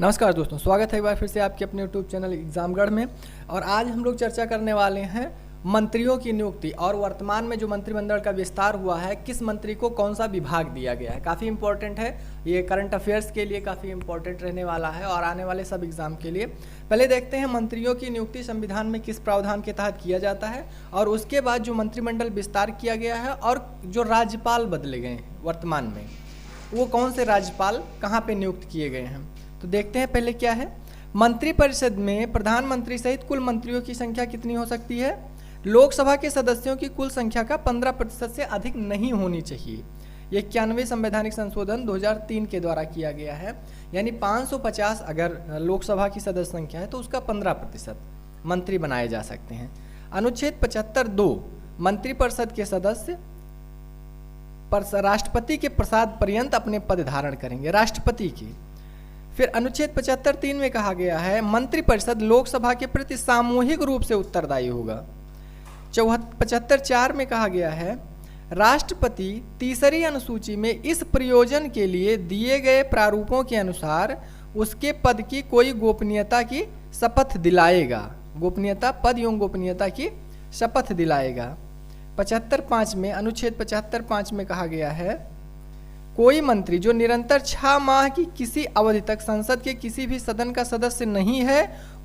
नमस्कार दोस्तों, स्वागत है एक बार फिर से आपके अपने यूट्यूब चैनल एग्जामगढ़ में। और आज हम लोग चर्चा करने वाले हैं मंत्रियों की नियुक्ति और वर्तमान में जो मंत्रिमंडल का विस्तार हुआ है, किस मंत्री को कौन सा विभाग दिया गया है। काफ़ी इंपॉर्टेंट है ये, करंट अफेयर्स के लिए काफ़ी इंपॉर्टेंट रहने वाला है और आने वाले सब एग्जाम के लिए। पहले देखते हैं मंत्रियों की नियुक्ति संविधान में किस प्रावधान के तहत किया जाता है, और उसके बाद जो मंत्रिमंडल विस्तार किया गया है और जो राज्यपाल बदले गए हैं वर्तमान में, वो कौन से राज्यपाल कहाँ पे नियुक्त किए गए हैं। तो देखते हैं पहले क्या है। मंत्रिपरिषद में प्रधानमंत्री सहित कुल मंत्रियों की संख्या कितनी हो सकती है। लोकसभा के सदस्यों की कुल संख्या का 15% से अधिक नहीं होनी चाहिए। 91वें संवैधानिक संशोधन 2003 के द्वारा किया गया है। यानी 550 अगर लोकसभा की सदस्य संख्या है तो उसका 15% मंत्री बनाए जा सकते हैं। अनुच्छेद 75(2) मंत्रिपरिषद के सदस्य राष्ट्रपति के प्रसाद पर्यंत अपने पद धारण करेंगे, राष्ट्रपति के। फिर अनुच्छेद 75(3) में कहा गया है मंत्रिपरिषद लोकसभा के प्रति सामूहिक रूप से उत्तरदायी होगा। 75(4) में कहा गया है राष्ट्रपति तीसरी अनुसूची में इस प्रयोजन के लिए दिए गए प्रारूपों के अनुसार उसके पद की कोई गोपनीयता की शपथ दिलाएगा, गोपनीयता, पद एवं गोपनीयता की शपथ दिलाएगा। 75(5) में, अनुच्छेद 75(5) में कहा गया है कोई मंत्री जो निरंतर 6 माह की किसी अवधि तक संसद के किसी भी सदन का सदस्य नहीं है,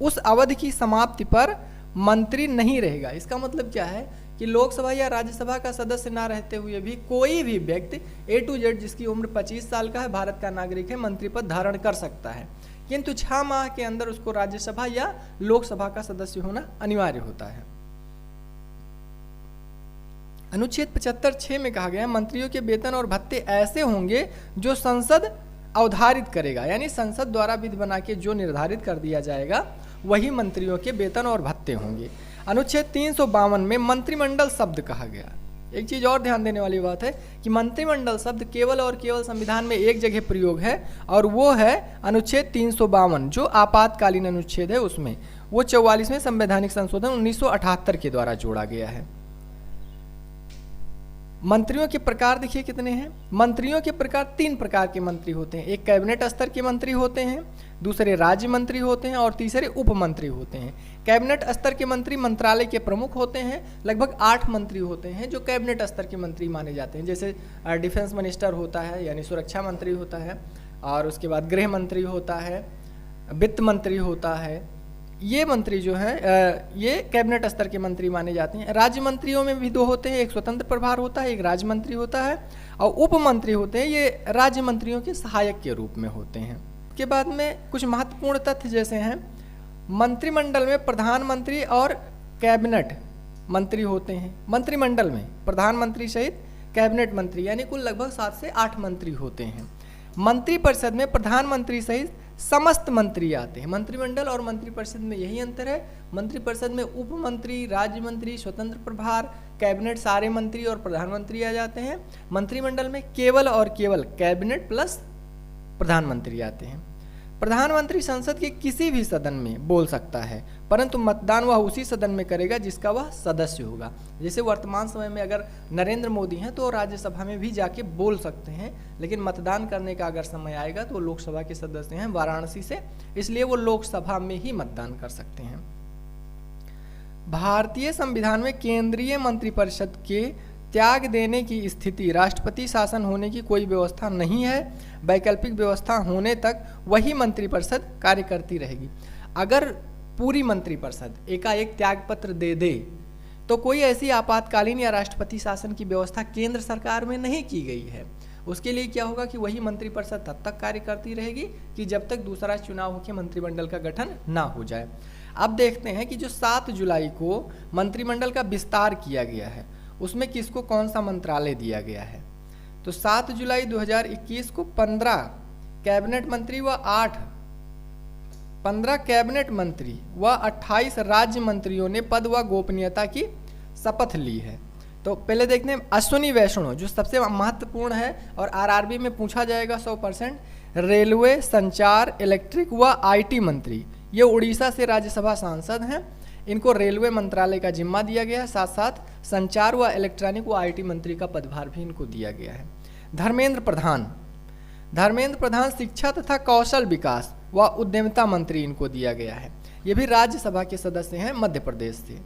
उस अवधि की समाप्ति पर मंत्री नहीं रहेगा। इसका मतलब क्या है कि लोकसभा या राज्यसभा का सदस्य ना रहते हुए भी कोई भी व्यक्ति A to Z जिसकी उम्र 25 साल का है, भारत का नागरिक है, मंत्री पद धारण कर सकता है, किंतु 6 माह के अंदर उसको राज्यसभा या लोकसभा का सदस्य होना अनिवार्य होता है। अनुच्छेद 75(6) में कहा गया है मंत्रियों के वेतन और भत्ते ऐसे होंगे जो संसद अवधारित करेगा, यानी संसद द्वारा विधि बना के जो निर्धारित कर दिया जाएगा वही मंत्रियों के वेतन और भत्ते होंगे। अनुच्छेद 352 में मंत्रिमंडल शब्द कहा गया। एक चीज और ध्यान देने वाली बात है कि मंत्रिमंडल शब्द केवल और केवल संविधान में एक जगह प्रयोग है, और वो है अनुच्छेद 352 जो आपातकालीन अनुच्छेद है, उसमें वो 44वें संवैधानिक संशोधन 1978 के द्वारा जोड़ा गया है। मंत्रियों के प्रकार देखिए कितने हैं। मंत्रियों के प्रकार 3 प्रकार के मंत्री होते हैं। एक कैबिनेट स्तर के मंत्री होते हैं, दूसरे राज्य मंत्री होते हैं और तीसरे उप मंत्री होते हैं। कैबिनेट स्तर के मंत्री मंत्रालय के प्रमुख होते हैं। लगभग 8 मंत्री होते हैं जो कैबिनेट स्तर के मंत्री माने जाते हैं, जैसे डिफेंस मिनिस्टर होता है, यानी सुरक्षा मंत्री होता है, और उसके बाद गृह मंत्री होता है, वित्त मंत्री होता है। ये मंत्री जो है ये कैबिनेट स्तर के मंत्री माने जाते हैं। राज्य मंत्रियों में भी 2 होते हैं, एक स्वतंत्र प्रभार होता है, एक राज्य मंत्री होता है, और उप मंत्री होते हैं, ये राज्य मंत्रियों के सहायक के रूप में होते हैं। उसके बाद में कुछ महत्वपूर्ण तथ्य जैसे हैं, मंत्रिमंडल में प्रधानमंत्री और कैबिनेट मंत्री होते हैं। मंत्रिमंडल में प्रधानमंत्री सहित कैबिनेट मंत्री, यानी कुल लगभग 7 से 8 मंत्री होते हैं। मंत्रिपरिषद में प्रधानमंत्री सहित समस्त मंत्री आते हैं। मंत्रिमंडल और मंत्रिपरिषद में यही अंतर है। मंत्रिपरिषद में उप मंत्री, राज्य मंत्री, स्वतंत्र प्रभार, कैबिनेट सारे मंत्री और प्रधानमंत्री आ जाते हैं। मंत्रिमंडल में केवल और केवल कैबिनेट प्लस प्रधानमंत्री आते हैं। प्रधानमंत्री संसद के किसी भी सदन में बोल सकता है, परंतु मतदान वह उसी सदन में करेगा जिसका वह सदस्य होगा। जैसे वर्तमान समय में अगर नरेंद्र मोदी हैं तो राज्यसभा में भी जाके बोल सकते हैं, लेकिन मतदान करने का अगर समय आएगा तो लोकसभा के सदस्य हैं वाराणसी से, इसलिए वो लोकसभा में ही मतदान कर सकते हैं। भारतीय संविधान में केंद्रीय मंत्रिपरिषद के त्याग देने की स्थिति, राष्ट्रपति शासन होने की कोई व्यवस्था नहीं है। वैकल्पिक व्यवस्था होने तक वही मंत्रिपरिषद कार्य करती रहेगी। अगर पूरी मंत्रिपरिषद एकाएक त्याग पत्र दे दे तो कोई ऐसी आपातकालीन या राष्ट्रपति शासन की व्यवस्था केंद्र सरकार में नहीं की गई है। उसके लिए क्या होगा कि वही मंत्रिपरिषद तब तक कार्य करती रहेगी कि जब तक दूसरा चुनाव होकर मंत्रिमंडल का गठन ना हो जाए। अब देखते हैं कि जो 7 जुलाई को मंत्रिमंडल का विस्तार किया गया है उसमें किसको कौन सा मंत्रालय दिया गया है। तो 7 जुलाई 2021 को 15 कैबिनेट मंत्री व 15 कैबिनेट मंत्री व 28 राज्य मंत्रियों ने पद व गोपनीयता की शपथ ली है। तो पहले देखते हैं अश्विनी वैष्णव जो सबसे महत्वपूर्ण है और आरआरबी में पूछा जाएगा 100%, रेलवे, संचार, इलेक्ट्रिक व IT मंत्री। ये उड़ीसा से राज्यसभा सांसद हैं। इनको रेलवे मंत्रालय का जिम्मा दिया गया है, साथ साथ संचार व इलेक्ट्रॉनिक व IT मंत्री का पदभार भी इनको दिया गया है। धर्मेंद्र प्रधान शिक्षा तथा कौशल विकास व उद्यमिता मंत्री इनको दिया गया है। ये भी राज्यसभा के सदस्य हैं मध्य प्रदेश से।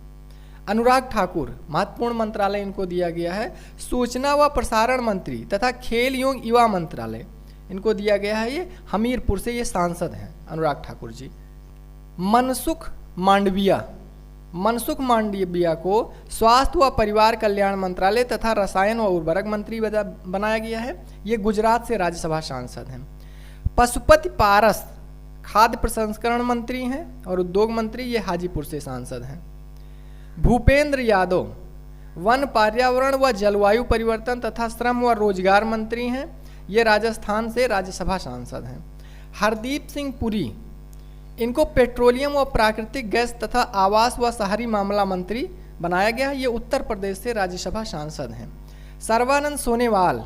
अनुराग ठाकुर, महत्वपूर्ण मंत्रालय इनको दिया गया है। सूचना व प्रसारण मंत्री तथा खेल एवं युवा मंत्रालय इनको दिया गया है, ये हमीरपुर से ये सांसद हैं अनुराग ठाकुर जी। मनसुख मांडविया को स्वास्थ्य व परिवार कल्याण मंत्रालय तथा रसायन व उर्वरक मंत्री बनाया गया है, ये गुजरात से राज्यसभा सांसद हैं। पशुपति पारस खाद्य प्रसंस्करण मंत्री हैं और उद्योग मंत्री, ये हाजीपुर से सांसद हैं। भूपेंद्र यादव वन पर्यावरण व जलवायु परिवर्तन तथा श्रम व रोजगार मंत्री हैं, ये राजस्थान से राज्यसभा सांसद हैं। हरदीप सिंह पुरी, इनको पेट्रोलियम व प्राकृतिक गैस तथा आवास व शहरी मामला मंत्री बनाया गया है, ये उत्तर प्रदेश से राज्यसभा सांसद हैं। सर्बानंद सोनोवाल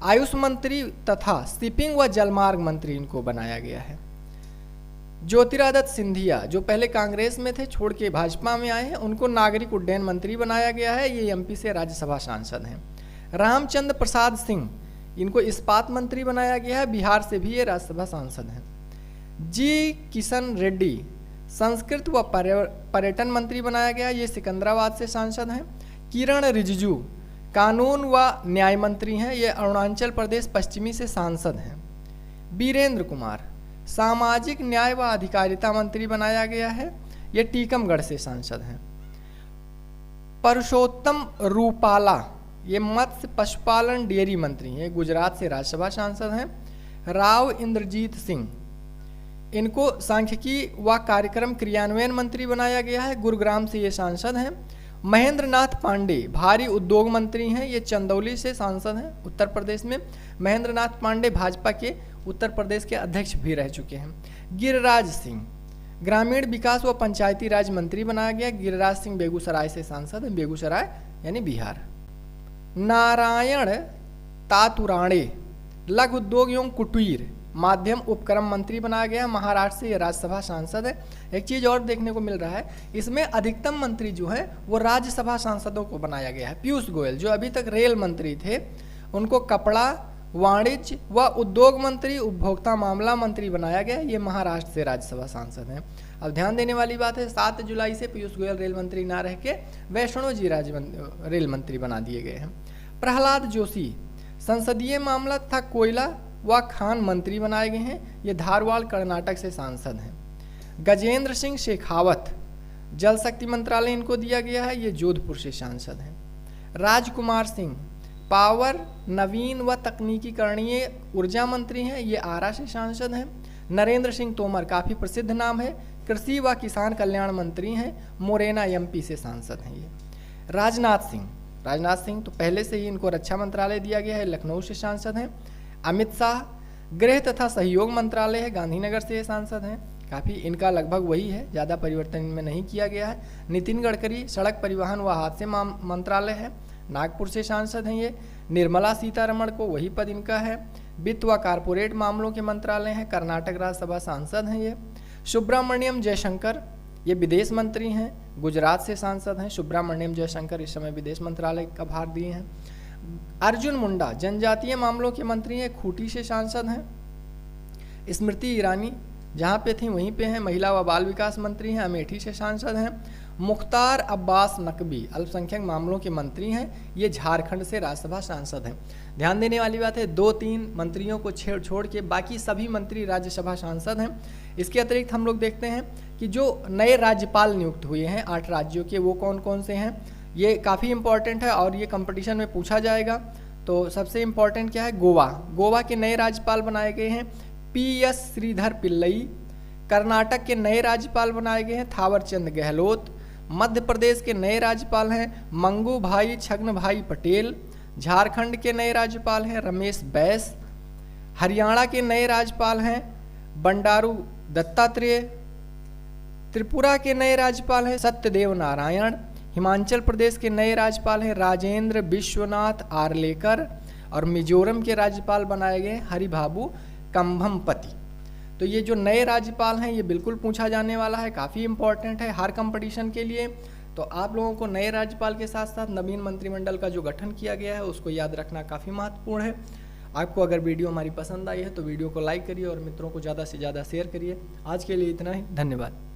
आयुष मंत्री तथा शिपिंग व जलमार्ग मंत्री इनको बनाया गया है। ज्योतिरादित्य सिंधिया, जो पहले कांग्रेस में थे छोड़ के भाजपा में आए हैं, उनको नागरिक उड्डयन मंत्री बनाया गया है, ये एमपी से राज्यसभा सांसद हैं। रामचंद्र प्रसाद सिंह, इनको इस्पात मंत्री बनाया गया है, बिहार से भी ये राज्यसभा सांसद हैं। जी किशन रेड्डी संस्कृत व पर्यटन मंत्री बनाया गया, ये सिकंदराबाद से सांसद हैं। किरण रिजिजू कानून व न्याय मंत्री हैं, ये अरुणाचल प्रदेश पश्चिमी से सांसद हैं। वीरेंद्र कुमार सामाजिक न्याय व अधिकारिता मंत्री बनाया गया है, ये टीकमगढ़ से सांसद हैं। परषोत्तम रूपाला, ये मत्स्य पशुपालन डेयरी मंत्री हैं, गुजरात से राज्यसभा सांसद हैं। राव इंद्रजीत सिंह, इनको सांख्यिकी व कार्यक्रम क्रियान्वयन मंत्री बनाया गया है, गुरुग्राम से ये सांसद हैं। महेंद्र नाथ पांडे भारी उद्योग मंत्री हैं, ये चंदौली से सांसद हैं उत्तर प्रदेश में। महेंद्र नाथ पांडे भाजपा के उत्तर प्रदेश के अध्यक्ष भी रह चुके हैं। गिरिराज सिंह ग्रामीण विकास व पंचायती राज मंत्री बनाया गया, गिरिराज सिंह बेगूसराय से सांसद हैं, बेगूसराय यानी बिहार। नारायण तातुराणे लघु उद्योग एवं कुटीर माध्यम उपक्रम मंत्री बनाया गया, महाराष्ट्र से ये राज्यसभा सांसद है। एक चीज और देखने को मिल रहा है, इसमें अधिकतम मंत्री जो है वो राज्यसभा सांसदों को बनाया गया है। पीयूष गोयल जो अभी तक रेल मंत्री थे, उनको कपड़ा वाणिज्य व उद्योग मंत्री उपभोक्ता मामला मंत्री बनाया गया, ये महाराष्ट्र से राज्यसभा सांसद हैं। अब ध्यान देने वाली बात है, 7 जुलाई से पीयूष गोयल रेल मंत्री ना रह के वैष्णो जी रेल मंत्री बना दिए गए हैं। प्रहलाद जोशी संसदीय मामला तथा कोयला व खान मंत्री बनाए गए हैं, ये धारवाड़ कर्नाटक से सांसद हैं। गजेंद्र सिंह शेखावत जल शक्ति मंत्रालय इनको दिया गया है, ये जोधपुर से सांसद हैं। राजकुमार सिंह पावर नवीन व तकनीकीकरणीय ऊर्जा मंत्री हैं, ये आरा से सांसद हैं। नरेंद्र सिंह तोमर काफ़ी प्रसिद्ध नाम है, कृषि व किसान कल्याण मंत्री हैं, मोरेना एमपी से सांसद हैं ये। राजनाथ सिंह तो पहले से ही इनको रक्षा मंत्रालय दिया गया है, लखनऊ से सांसद हैं। अमित शाह गृह तथा सहयोग मंत्रालय है, गांधीनगर से ये सांसद हैं, काफ़ी इनका लगभग वही है, ज़्यादा परिवर्तन इनमें नहीं किया गया है। नितिन गडकरी सड़क परिवहन व हादसे मंत्रालय है, नागपुर से सांसद हैं ये। निर्मला सीतारमण को वही पद इनका है। वित्त व कारपोरेट मामलों के मंत्रालय हैं, कर्नाटक राज्यसभा सांसद हैं ये। सुब्रमण्यम जयशंकर ये विदेश मंत्री हैं, गुजरात से सांसद हैं। सुब्रमण्यम जयशंकर इस समय विदेश मंत्रालय का भार दिए हैं। अर्जुन मुंडा जनजातीय मामलों के मंत्री हैं, खूंटी से सांसद हैं। स्मृति ईरानी जहाँ पे थी वहीं पे हैं, महिला व बाल विकास मंत्री हैं, अमेठी से सांसद हैं। मुख्तार अब्बास नकवी अल्पसंख्यक मामलों के मंत्री हैं, ये झारखंड से राज्यसभा सांसद हैं। ध्यान देने वाली बात है, 2-3 मंत्रियों को छोड़ के बाकी सभी मंत्री राज्यसभा सांसद हैं। इसके अतिरिक्त हम लोग देखते हैं कि जो नए राज्यपाल नियुक्त हुए हैं 8 राज्यों के, वो कौन कौन से हैं, ये काफ़ी इंपॉर्टेंट है और ये कंपटीशन में पूछा जाएगा। तो सबसे इम्पॉर्टेंट क्या है, गोवा के नए राज्यपाल बनाए गए हैं PS श्रीधर पिल्लई। कर्नाटक के नए राज्यपाल बनाए गए हैं थावरचंद गहलोत। मध्य प्रदेश के नए राज्यपाल हैं मंगू भाई छगन भाई पटेल। झारखंड के नए राज्यपाल हैं रमेश बैस। हरियाणा के नए राज्यपाल हैं बंडारू दत्तात्रेय। त्रिपुरा के नए राज्यपाल हैं सत्यदेव नारायण। हिमाचल प्रदेश के नए राज्यपाल हैं राजेंद्र विश्वनाथ आर्लेकर। और मिजोरम के राज्यपाल बनाए गए हरिबाबू कंभमपति। तो ये जो नए राज्यपाल हैं ये बिल्कुल पूछा जाने वाला है, काफ़ी इंपॉर्टेंट है हर कंपटीशन के लिए। तो आप लोगों को नए राज्यपाल के साथ साथ नवीन मंत्रिमंडल का जो गठन किया गया है उसको याद रखना काफ़ी महत्वपूर्ण है। आपको अगर वीडियो हमारी पसंद आई है तो वीडियो को लाइक करिए और मित्रों को ज़्यादा से ज़्यादा शेयर करिए। आज के लिए इतना ही, धन्यवाद।